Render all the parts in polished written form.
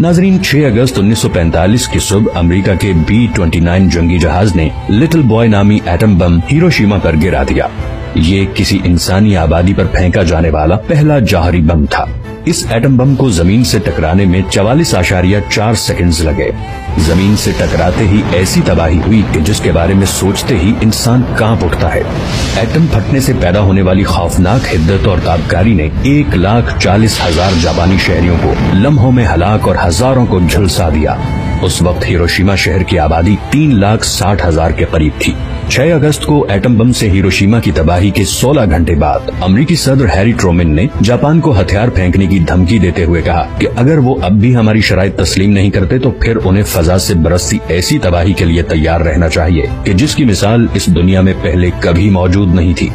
नाजरीन, 6 अगस्त 1945 की सुबह अमेरिका के B-29 जंगी जहाज ने लिटिल बॉय नामी एटम बम हिरोशिमा पर गिरा दिया। ये किसी इंसानी आबादी पर फेंका जाने वाला पहला जौहरी बम था। इस एटम बम को जमीन से टकराने में 44.4 सेकंड्स लगे। जमीन से टकराते ही ऐसी तबाही हुई कि जिसके बारे में सोचते ही इंसान कांप उठता है। एटम फटने से पैदा होने वाली खौफनाक हिद्दत और ताबकारी ने 1,40,000 जापानी शहरियों को लम्हों में हलाक और हजारों को झुलसा दिया। उस वक्त हिरोशिमा शहर की आबादी 3,60,000 के करीब थी। 6 अगस्त को एटम बम से हिरोशिमा की तबाही के 16 घंटे बाद अमेरिकी सदर हैरी ट्रूमैन ने जापान को हथियार फेंकने की धमकी देते हुए कहा कि अगर वो अब भी हमारी शराइत तस्लीम नहीं करते तो फिर उन्हें फजा से बरसती ऐसी तबाही के लिए तैयार रहना चाहिए कि जिसकी मिसाल इस दुनिया में पहले कभी मौजूद नहीं थी।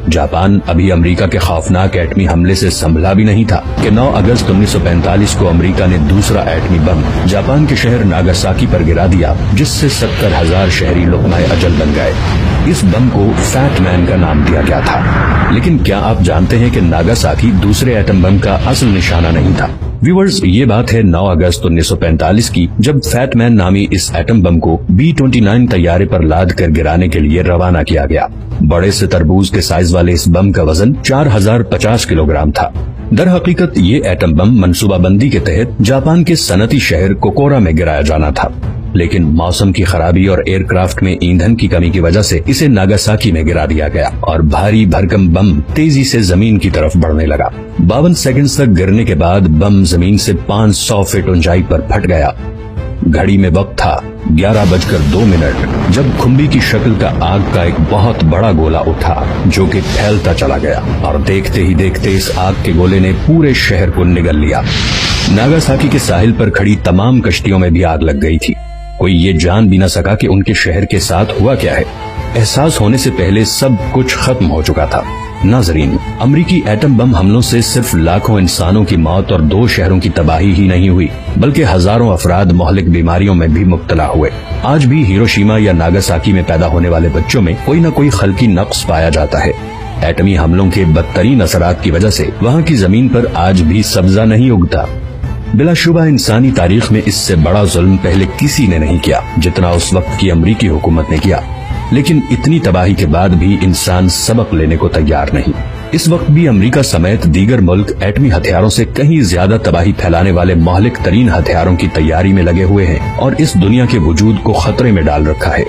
जापान अभी अमेरिका के खौफनाक एटमी हमले से संभला भी नहीं था कि 9 अगस्त 1945 को अमेरिका ने दूसरा एटमी बम जापान के शहर नागासाकी पर गिरा दिया, जिससे 70,000 शहरी लुक़्मा अजल बन गए। इस बम को फैट मैन का नाम दिया गया था। लेकिन क्या आप जानते हैं कि नागासाकी दूसरे एटम बम का असल निशाना नहीं था? व्यूअर्स, ये बात है 9 अगस्त 1945 की, जब फैट मैन नामी इस एटम बम को B-29 तैयारे पर लाद कर गिराने के लिए रवाना किया गया। बड़े से तरबूज के साइज वाले इस बम का वजन 4,050 किलोग्राम था। दर हकीकत ये एटम बम मनसूबाबंदी के तहत जापान के सनती शहर कोकोरा में गिराया जाना था, लेकिन मौसम की खराबी और एयरक्राफ्ट में ईंधन की कमी की वजह से इसे नागासाकी में गिरा दिया गया और भारी भरकम बम तेजी से जमीन की तरफ बढ़ने लगा। 52 सेकंड तक गिरने के बाद बम जमीन से 500 फीट ऊंचाई पर फट गया। घड़ी में वक्त था 11:02 जब खुम्बी की शक्ल का आग का एक बहुत बड़ा गोला उठा, जो कि फैलता चला गया और देखते ही देखते इस आग के गोले ने पूरे शहर को निगल लिया। नागासाकी के साहिल पर खड़ी तमाम कश्तियों में भी आग लग गई थी। कोई ये जान भी न सका कि उनके शहर के साथ हुआ क्या है। एहसास होने से पहले सब कुछ खत्म हो चुका था। नाजरीन, अमरीकी एटम बम हमलों से सिर्फ लाखों इंसानों की मौत और 2 शहरों की तबाही ही नहीं हुई, बल्कि हजारों अफराद मोहलिक बीमारियों में भी मुब्तला हुए। आज भी हिरोशिमा या नागासाकी में पैदा होने वाले बच्चों में कोई न कोई खल्की नक्स पाया जाता है। एटमी हमलों के बदतरीन असरात की वजह से वहाँ की जमीन पर आज भी सब्जा नहीं उगता। बिलाशुबा इंसानी तारीख में इससे बड़ा जुल्म पहले किसी ने नहीं किया जितना उस वक्त की अमरीकी हुकूमत ने किया। लेकिन इतनी तबाही के बाद भी इंसान सबक लेने को तैयार नहीं। इस वक्त भी अमेरिका समेत दीगर मुल्क एटमी हथियारों से कहीं ज्यादा तबाही फैलाने वाले मोहलिक तरीन हथियारों की तैयारी में लगे हुए हैं और इस दुनिया के वजूद को खतरे में डाल रखा है।